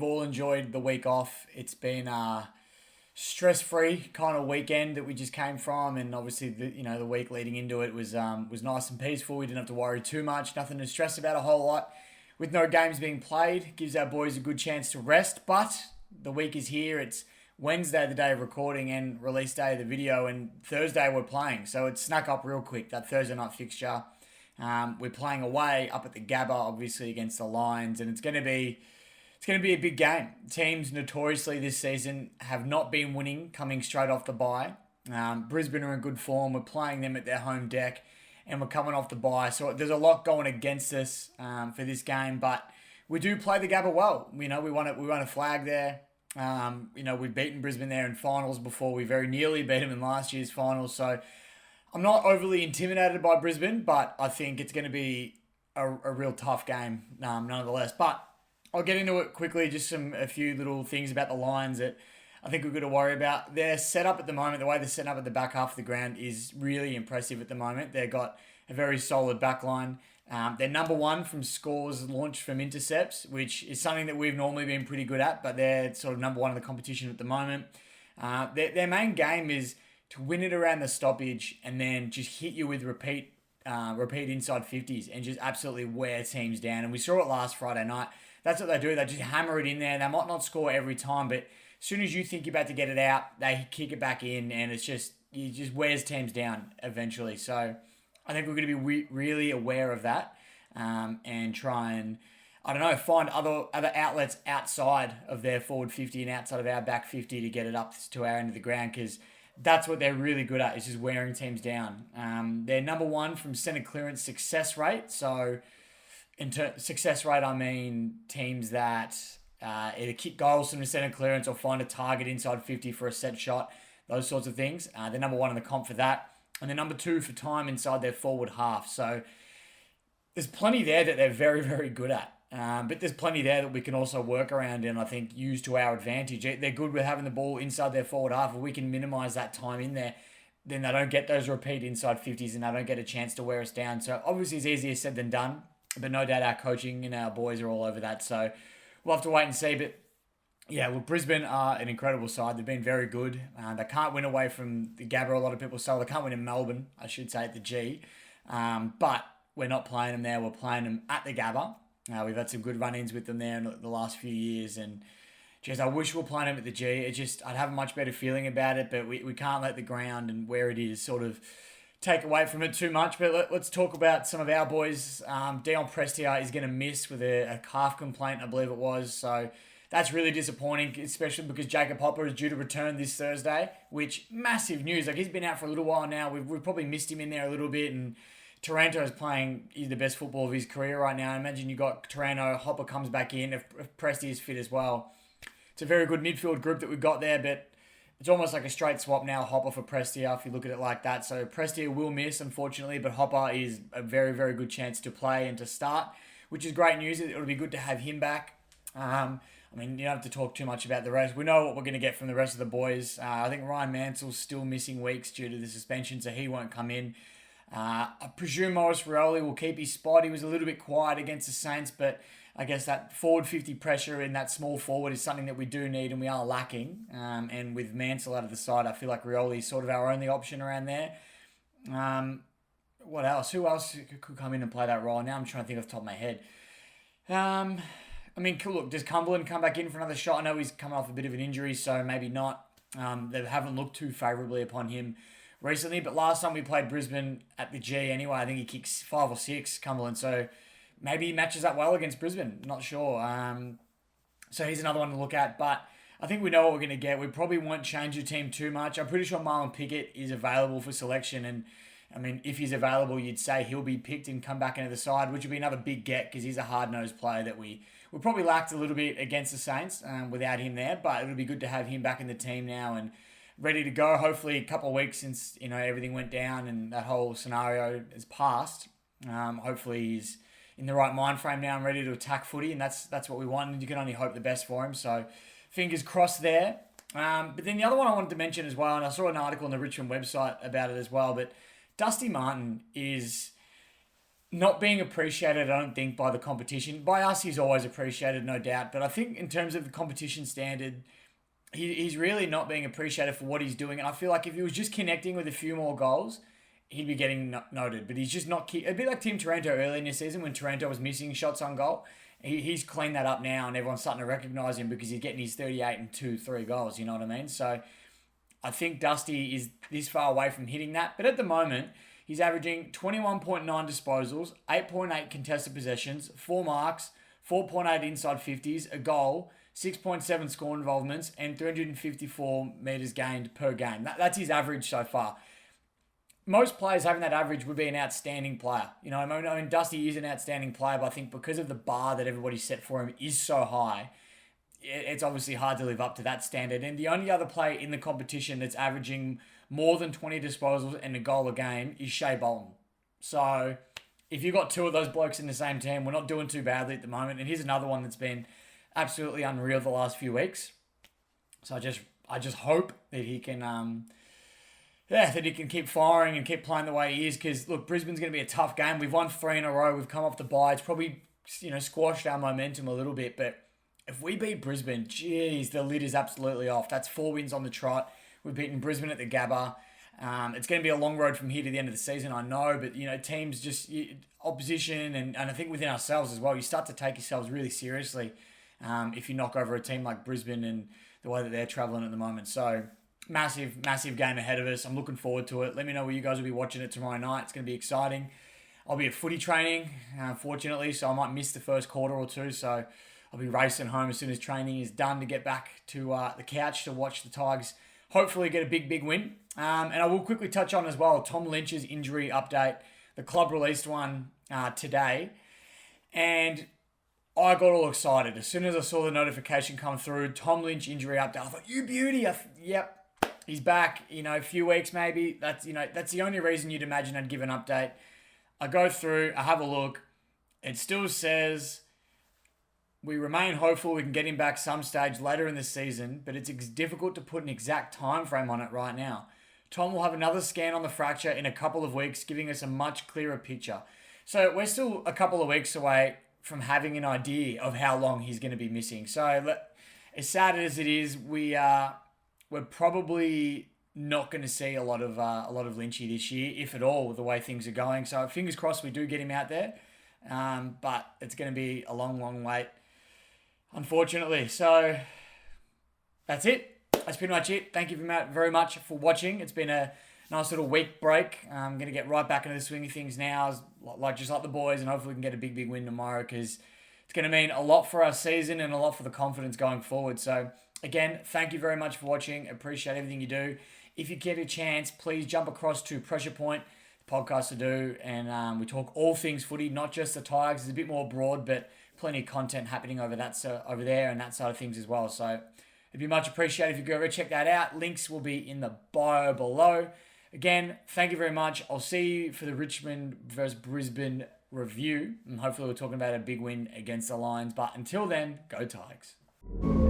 you've all enjoyed the week off. It's been a stress-free kind of weekend that we just came from, and obviously the week leading into it was nice and peaceful. We didn't have to worry too much, nothing to stress about a whole lot. With no games being played, gives our boys a good chance to rest. But the week is here. It's Wednesday, the day of recording, and release day of the video, and Thursday we're playing. So it snuck up real quick, that Thursday night fixture. We're playing away up at the Gabba, obviously against the Lions, and it's going to be a big game. Teams notoriously this season have not been winning coming straight off the bye. Brisbane are in good form. We're playing them at their home deck, and we're coming off the bye. So there's a lot going against us for this game, but we do play the Gabba well. We won a flag there. We've beaten Brisbane there in finals before. We very nearly beat them in last year's finals. So I'm not overly intimidated by Brisbane, but I think it's going to be a real tough game nonetheless. But I'll get into it quickly, just a few little things about the Lions that I think we've got to worry about. Their setup at the moment, the way they're setting up at the back half of the ground is really impressive at the moment. They've got a very solid back line. They're number one from scores launched from intercepts, which is something that we've normally been pretty good at, but they're sort of number one in the competition at the moment. Their main game is to win it around the stoppage and then just hit you with repeat inside 50s and just absolutely wear teams down. And we saw it last Friday night. That's what they do. They just hammer it in there. They might not score every time, but as soon as you think you're about to get it out, they kick it back in, and it just wears teams down eventually. So I think we're going to be really aware of that and try and, find other outlets outside of their forward 50 and outside of our back 50 to get it up to our end of the ground, because that's what they're really good at, is just wearing teams down. They're number one from centre clearance success rate. So success rate, I mean teams that either kick goals from the centre clearance or find a target inside 50 for a set shot, those sorts of things. They're number one in the comp for that. And they're number two for time inside their forward half. So there's plenty there that they're very, very good at. But there's plenty there that we can also work around and I think use to our advantage. They're good with having the ball inside their forward half. If we can minimise that time in there, then they don't get those repeat inside 50s and they don't get a chance to wear us down. So obviously it's easier said than done. But no doubt our coaching and our boys are all over that. So we'll have to wait and see. But yeah, well, Brisbane are an incredible side. They've been very good. They can't win away from the Gabba. A lot of people say they can't win in Melbourne, I should say, at the G. But we're not playing them there. We're playing them at the Gabba. We've had some good run-ins with them there in the last few years. And just, I wish we were playing them at the G. I'd have a much better feeling about it. But we can't let the ground and where it is sort of take away from it too much. But let's talk about some of our boys. Dion Prestia is going to miss with a calf complaint, I believe it was. So that's really disappointing, especially because Jacob Hopper is due to return this Thursday, which massive news. Like, he's been out for a little while now. We've probably missed him in there a little bit, and Taranto is playing the best football of his career right now. I imagine you got Taranto, Hopper comes back in, if Prestia is fit as well. It's a very good midfield group that we've got there, but it's almost like a straight swap now, Hopper for Prestia, if you look at it like that. So Prestia will miss, unfortunately, but Hopper is a very, very good chance to play and to start, which is great news. It'll be good to have him back. You don't have to talk too much about the rest. We know what we're going to get from the rest of the boys. I think Ryan Mansell's still missing weeks due to the suspension, so he won't come in. I presume Maurice Rioli will keep his spot. He was a little bit quiet against the Saints, but I guess that forward 50 pressure in that small forward is something that we do need and we are lacking. And with Mansell out of the side, I feel like Rioli is sort of our only option around there. What else? Who else could come in and play that role? Now I'm trying to think off the top of my head. Look, does Cumberland come back in for another shot? I know he's coming off a bit of an injury, so maybe not. They haven't looked too favourably upon him recently, but last time we played Brisbane at the G anyway, I think he kicks 5 or 6, Cumberland, so maybe he matches up well against Brisbane. Not sure. So he's another one to look at, but I think we know what we're going to get. We probably won't change the team too much. I'm pretty sure Marlon Pickett is available for selection, and if he's available, you'd say he'll be picked and come back into the side, which would be another big get because he's a hard-nosed player that we probably lacked a little bit against the Saints without him there, but it'll be good to have him back in the team now and ready to go. Hopefully a couple of weeks since everything went down and that whole scenario has passed. Hopefully he's in the right mind frame now and ready to attack footy, and that's what we want, and you can only hope the best for him. So fingers crossed there. But then the other one I wanted to mention as well, and I saw an article on the Richmond website about it as well, but Dusty Martin is not being appreciated, I don't think, by the competition. By us, he's always appreciated, no doubt. But I think in terms of the competition standard, he's really not being appreciated for what he's doing. And I feel like if he was just connecting with a few more goals, he'd be getting noted. But he's just not. A bit like Team Taranto early in the season when Taranto was missing shots on goal. He's cleaned that up now, and everyone's starting to recognise him because he's getting his 38 and 2-3 goals. You know what I mean? So I think Dusty is this far away from hitting that. But at the moment, he's averaging 21.9 disposals, 8.8 contested possessions, 4 marks, 4.8 inside 50s, a goal, 6.7 score involvements, and 354 metres gained per game. That's his average so far. Most players having that average would be an outstanding player. You know, I mean, Dusty is an outstanding player, but I think because of the bar that everybody set for him is so high, it's obviously hard to live up to that standard. And the only other player in the competition that's averaging more than 20 disposals and a goal a game is Shea Bolton. So if you've got two of those blokes in the same team, we're not doing too badly at the moment. And here's another one that's been absolutely unreal the last few weeks. So I just hope that he can that he can keep firing and keep playing the way he is. Because, look, Brisbane's going to be a tough game. We've won 3 in a row. We've come off the bye. It's probably, squashed our momentum a little bit. But if we beat Brisbane, geez, the lid is absolutely off. That's 4 wins on the trot. We've beaten Brisbane at the Gabba. It's going to be a long road from here to the end of the season, I know. But, teams just, opposition and I think within ourselves as well, you start to take yourselves really seriously if you knock over a team like Brisbane and the way that they're travelling at the moment. So massive game ahead of us. I'm looking forward to it. Let me know where you guys will be watching it tomorrow night. It's going to be exciting. I'll be at footy training, fortunately, so I might miss the first quarter or two. So I'll be racing home as soon as training is done to get back to the couch to watch the Tigers hopefully get a big win. And I will quickly touch on as well Tom Lynch's injury update. The club released one today. And I got all excited. As soon as I saw the notification come through, Tom Lynch injury update, I thought, you beauty. Yep, he's back, a few weeks maybe. That's the only reason you'd imagine I'd give an update. I go through, I have a look. It still says we remain hopeful we can get him back some stage later in the season, but it's difficult to put an exact time frame on it right now. Tom will have another scan on the fracture in a couple of weeks, giving us a much clearer picture. So we're still a couple of weeks away from having an idea of how long he's going to be missing. So as sad as it is, we're probably not going to see a lot of Lynchy this year, if at all, the way things are going. So fingers crossed we do get him out there, but it's going to be a long wait, unfortunately. So that's it. That's pretty much it. Thank you very much for watching. It's been a nice little week break. I'm going to get right back into the swing of things now, just like the boys, and hopefully we can get a big win tomorrow because it's going to mean a lot for our season and a lot for the confidence going forward. So, again, thank you very much for watching. Appreciate everything you do. If you get a chance, please jump across to Pressure Point, the podcast to do, and we talk all things footy, not just the Tigers. It's a bit more broad, but plenty of content happening over there and that side of things as well. So, it'd be much appreciated if you go over check that out. Links will be in the bio below. Again, thank you very much. I'll see you for the Richmond versus Brisbane review. And hopefully we're talking about a big win against the Lions. But until then, go Tigers.